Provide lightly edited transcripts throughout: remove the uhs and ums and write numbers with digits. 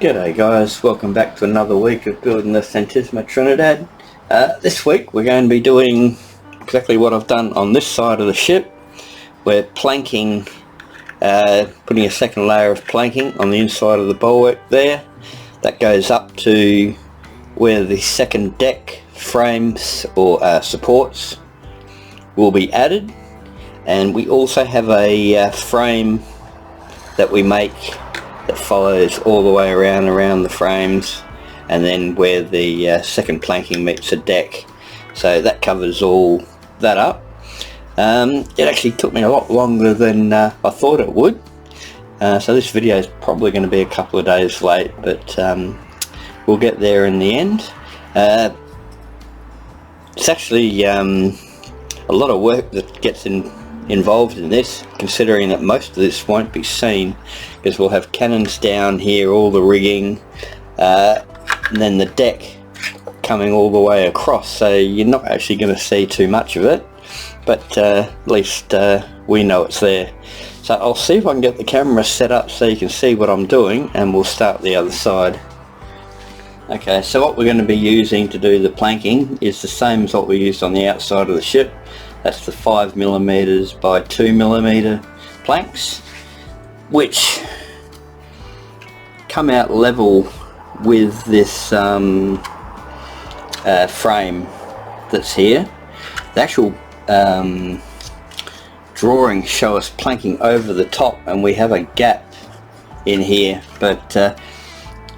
G'day guys, welcome back to another week of building the Santisima Trinidad. This week we're going to be doing exactly what I've done on this side of the ship. We're planking, putting a second layer of planking on the inside of the bulwark there. That goes up to where the second deck frames or supports will be added. And we also have a frame that we make that follows all the way around the frames, and then where the second planking meets the deck, so that covers all that up. It actually took me a lot longer than I thought it would, so this video is probably going to be a couple of days late, but we'll get there in the end. It's actually a lot of work that gets involved in this, considering that most of this won't be seen, because we'll have cannons down here, all the rigging, and then the deck coming all the way across, so you're not actually going to see too much of it, but at least we know it's there. So I'll see if I can get the camera set up so you can see what I'm doing, and we'll start the other side. Okay, so what we're going to be using to do the planking is the same as what we used on the outside of the ship. That's the 5mm by 2mm planks, which come out level with this frame that's here. The actual drawings show us planking over the top, and we have a gap in here, but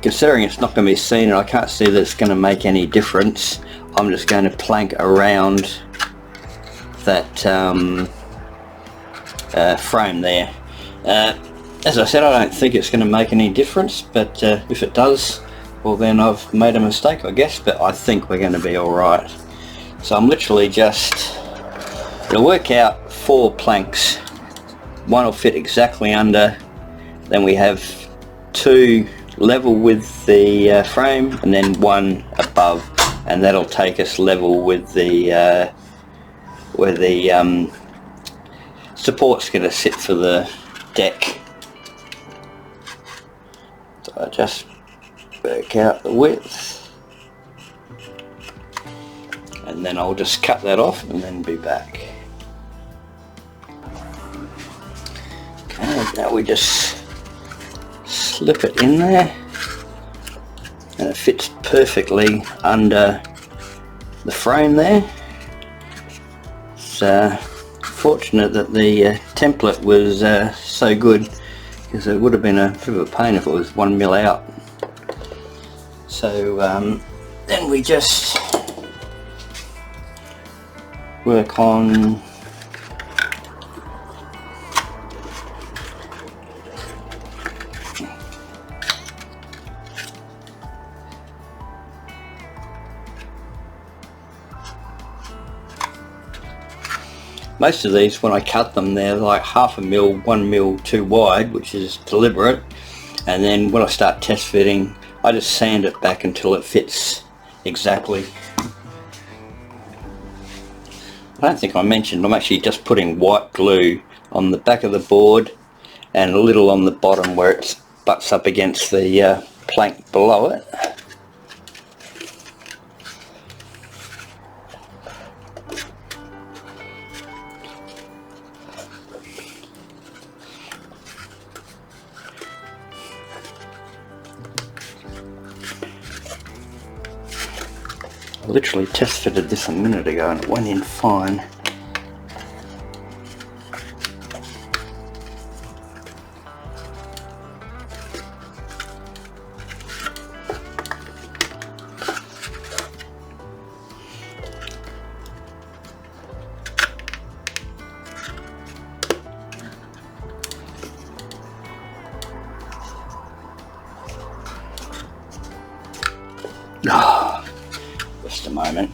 considering it's not going to be seen and I can't see that it's going to make any difference, I'm just going to plank around that frame there. As I said, I don't think it's going to make any difference, but if it does, well then I've made a mistake, I guess, but I think we're going to be alright. So I'm literally just going to work out 4 planks. One will fit exactly under, then we have 2 level with the frame, and then 1 above, and that'll take us level with the where the support's going to sit for the deck. So I just work out the width, and then I'll just cut that off and then be back. Okay, now we just slip it in there, and it fits perfectly under the frame there. Fortunate that the template was so good, because it would have been a bit of a pain if it was 1mm out. So then we just work on most of these. When I cut them, they're like 1/2 mm, 1mm too wide, which is deliberate, and then when I start test fitting, I just sand it back until it fits exactly. I don't think I mentioned, I'm actually just putting white glue on the back of the board and a little on the bottom where it butts up against the plank below it. I literally test fitted this a minute ago and it went in fine. Just a moment.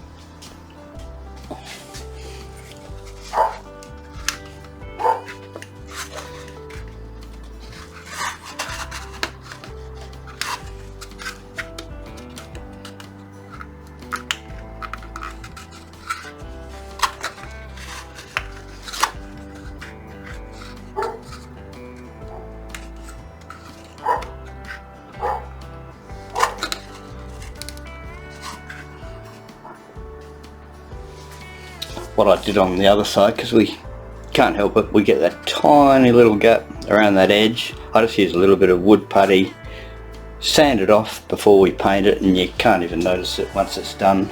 what I did on the other side, because we can't help it, we get that tiny little gap around that edge. I just use a little bit of wood putty, sand it off before we paint it, and you can't even notice it once it's done.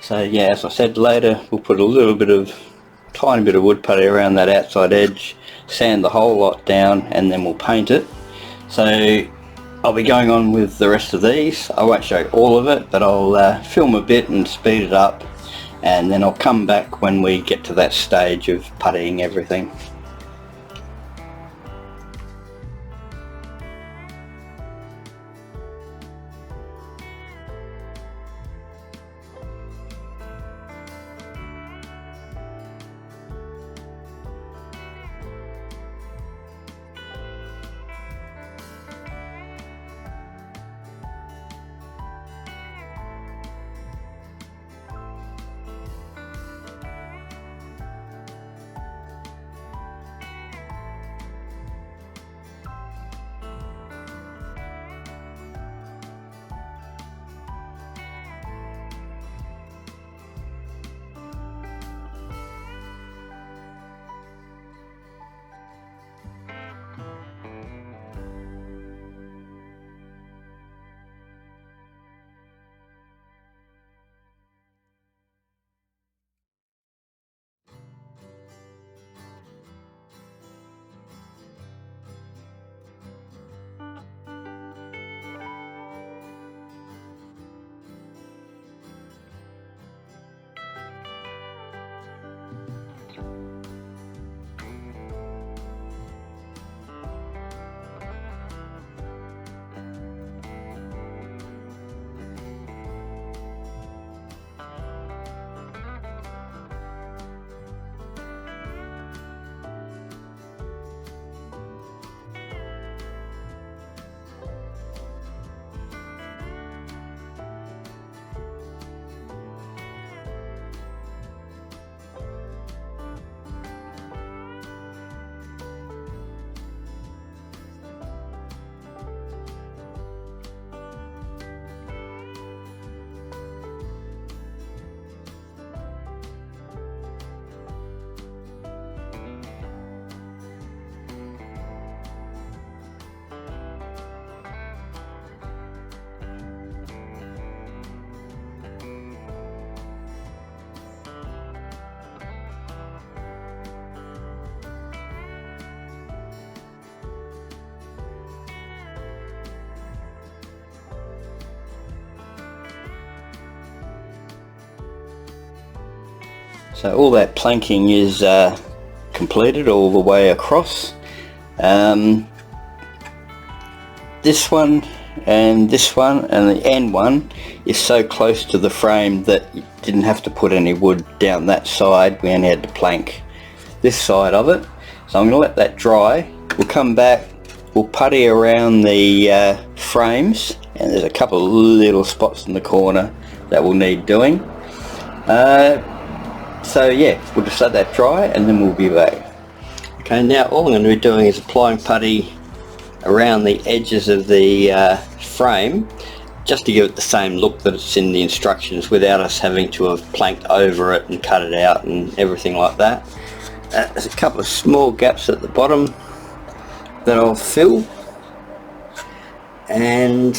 So yeah, as I said, later we'll put a little bit of, tiny bit of wood putty around that outside edge, sand the whole lot down, and then we'll paint it. So I'll be going on with the rest of these. I won't show all of it, but I'll film a bit and speed it up, and then I'll come back when we get to that stage of puttying everything. So all that planking is completed all the way across. This one and the end one is so close to the frame that you didn't have to put any wood down that side. We only had to plank this side of it. So I'm going to let that dry. We'll come back, we'll putty around the frames, and there's a couple of little spots in the corner that will need doing. So yeah, we'll just let that dry and then we'll be back. Okay, now all I'm going to be doing is applying putty around the edges of the frame, just to give it the same look that it's in the instructions, without us having to have planked over it and cut it out and everything like that. There's a couple of small gaps at the bottom that I'll fill, and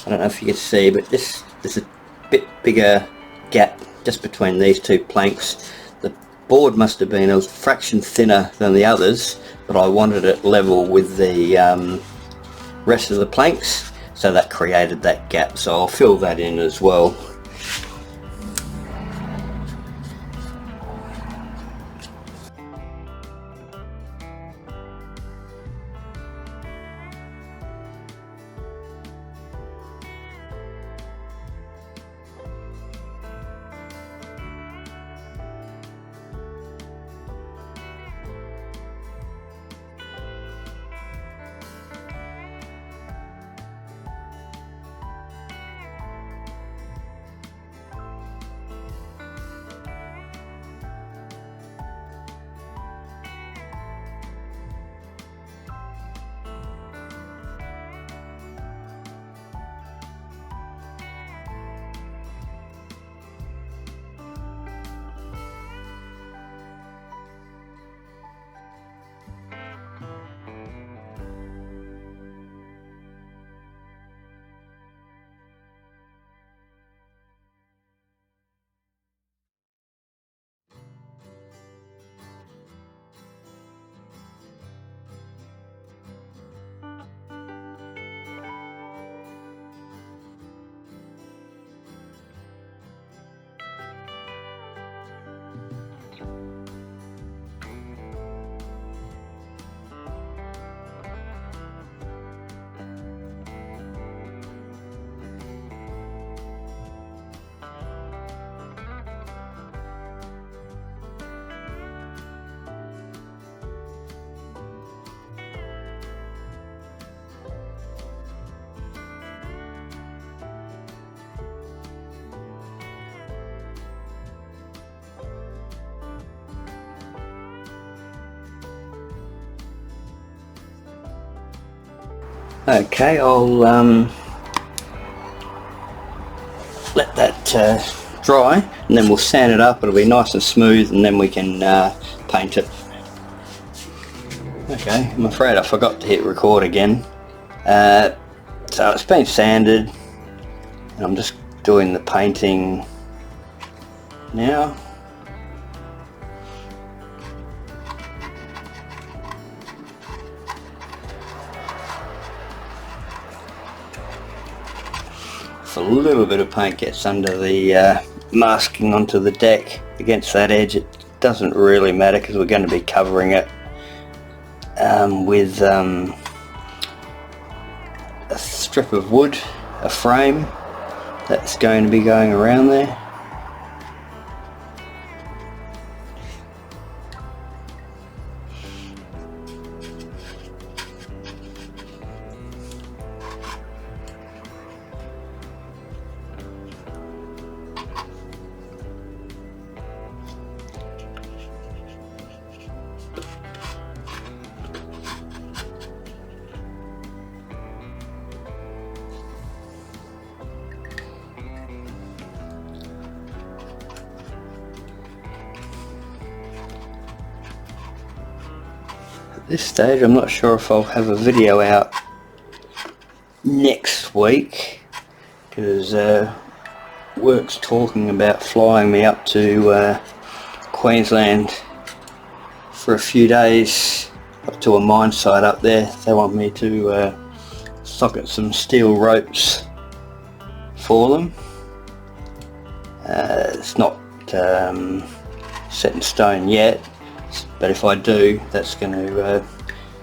I don't know if you can see, but there's a bit bigger gap just between these two planks. The board must have been a fraction thinner than the others, but I wanted it level with the rest of the planks, so that created that gap, so I'll fill that in as well. Okay, I'll let that dry, and then we'll sand it up. It'll be nice and smooth, and then we can paint it. Okay, I'm afraid I forgot to hit record again. So it's been sanded, and I'm just doing the painting now. If a little bit of paint gets under the masking onto the deck against that edge, it doesn't really matter because we're going to be covering it with a strip of wood, a frame that's going to be going around there. At this stage I'm not sure if I'll have a video out next week, because work's talking about flying me up to Queensland for a few days, up to a mine site up there. They want me to socket some steel ropes for them. It's not set in stone yet, but if I do, that's going to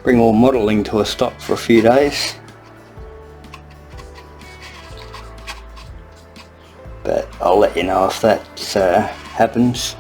bring all modelling to a stop for a few days. But I'll let you know if that happens.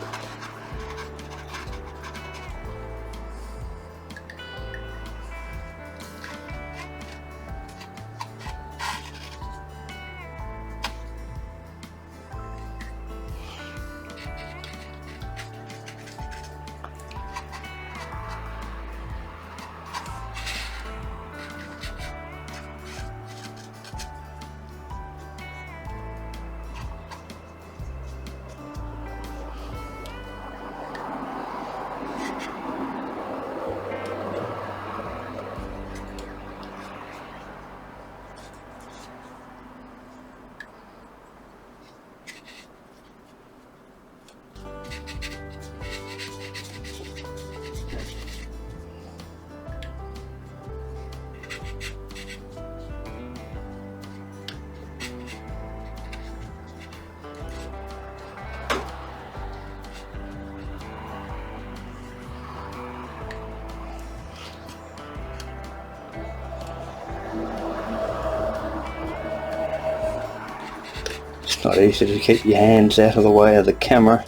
It's not easy to keep your hands out of the way of the camera.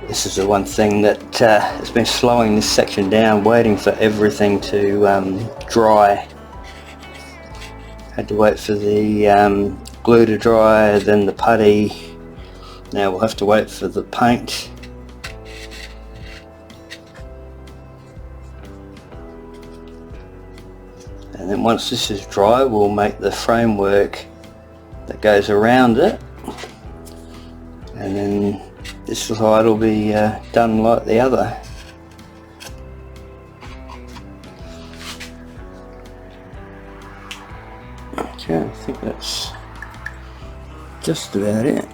This is the one thing that has been slowing this section down, waiting for everything to dry. Had to wait for the glue to dry, then the putty. Now we'll have to wait for the paint. And then once this is dry, we'll make the framework that goes around it. And then this side will be done like the other. Okay, I think that's just about it.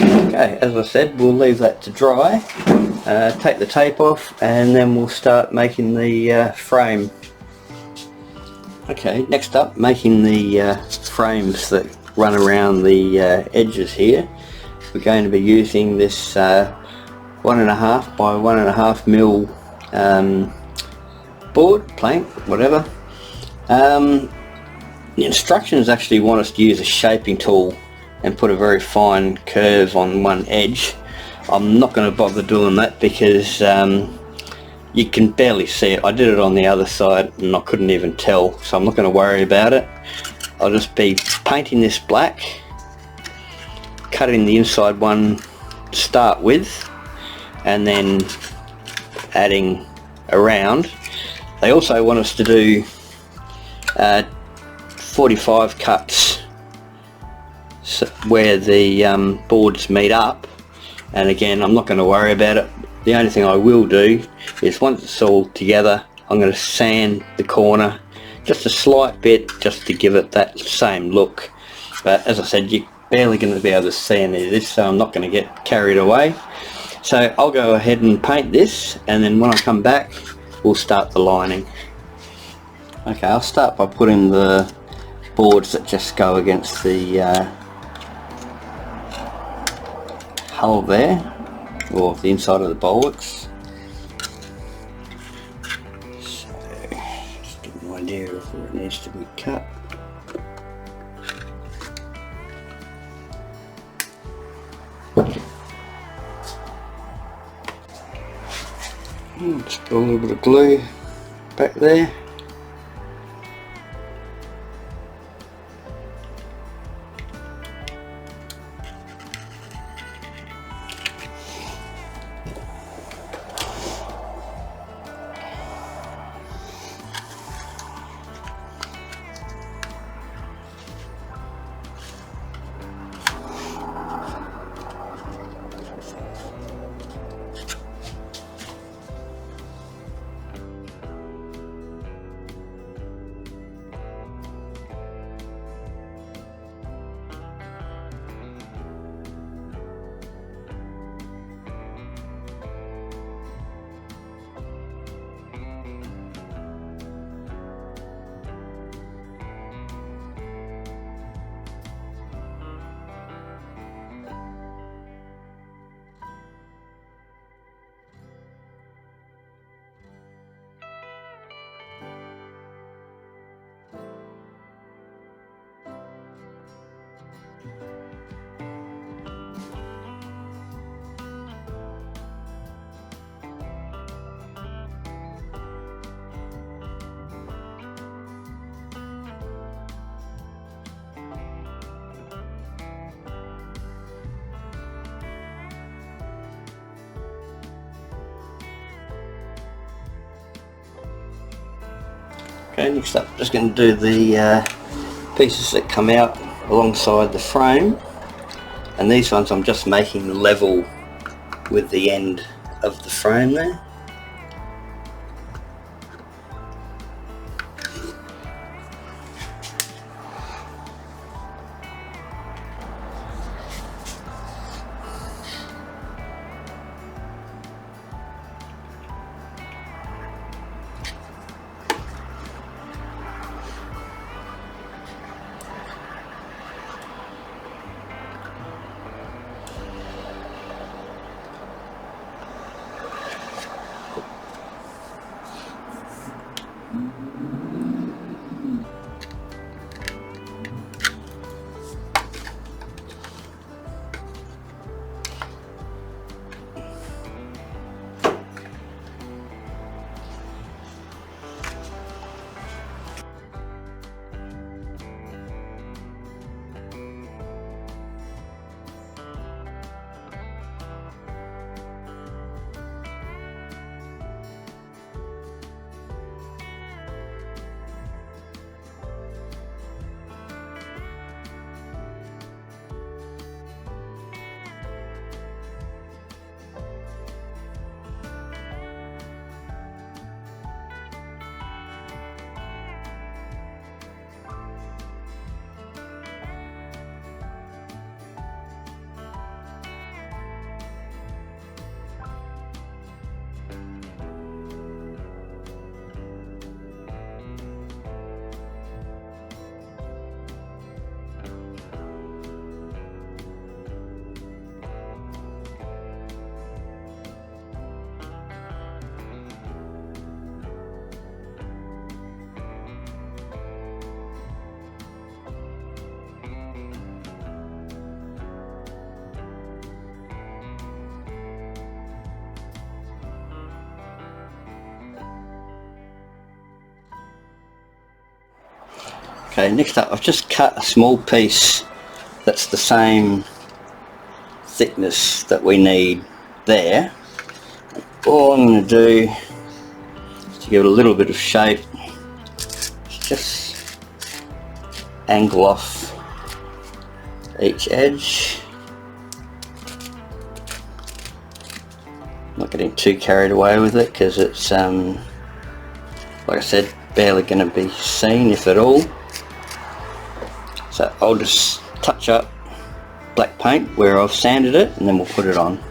Okay, as I said, we'll leave that to dry, take the tape off, and then we'll start making the frame. Okay, next up, making the frames that run around the edges here. We're going to be using this 1.5 by 1.5 mil board, plank, whatever. The instructions actually want us to use a shaping tool and put a very fine curve on one edge. I'm not going to bother doing that because you can barely see it. I did it on the other side and I couldn't even tell, so I'm not going to worry about it. I'll just be painting this black, cutting the inside one to start with, and then adding around. They also want us to do 45 cuts where the boards meet up, and again, I'm not going to worry about it. The only thing I will do is once it's all together, I'm going to sand the corner just a slight bit, just to give it that same look. But as I said, you're barely going to be able to see any of this, so I'm not going to get carried away. So I'll go ahead and paint this, and then when I come back, we'll start the lining. Okay, I'll start by putting the boards that just go against the hull there, or the inside of the bulwarks. So, just get an idea of where it needs to be cut. Just put a little bit of glue back there. Okay, next up, just going to do the pieces that come out alongside the frame, and these ones I'm just making level with the end of the frame there. Okay, next up I've just cut a small piece that's the same thickness that we need there. All I'm going to do is to give it a little bit of shape, just angle off each edge. Not getting too carried away with it because it's like I said, barely going to be seen if at all. So I'll just touch up black paint where I've sanded it and then we'll put it on.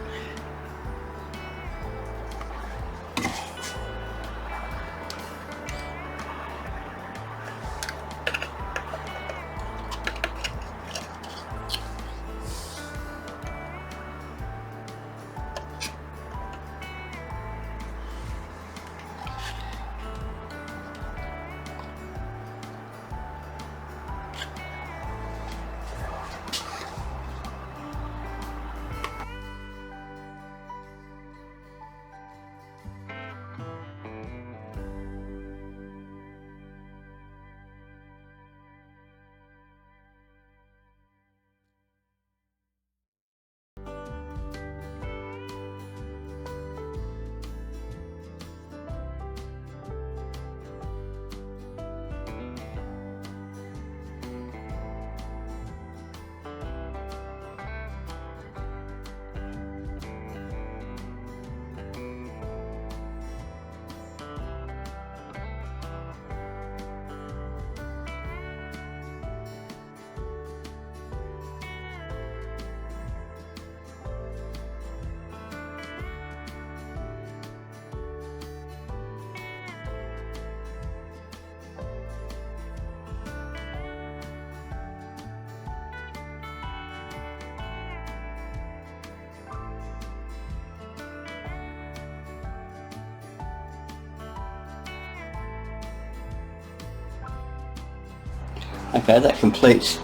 Okay, that completes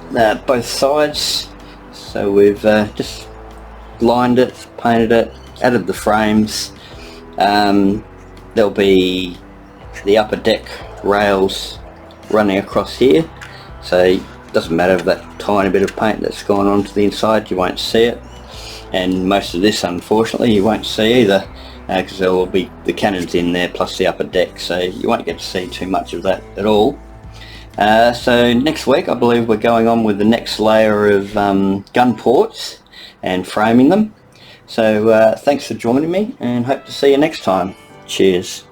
both sides. So we've just lined it, painted it, added the frames. There'll be the upper deck rails running across here, so it doesn't matter if that tiny bit of paint that's gone onto the inside, you won't see it. And most of this, unfortunately, you won't see either, because there will be the cannons in there plus the upper deck, so you won't get to see too much of that at all. So next week I believe we're going on with the next layer of gun ports and framing them. So thanks for joining me and hope to see you next time. Cheers.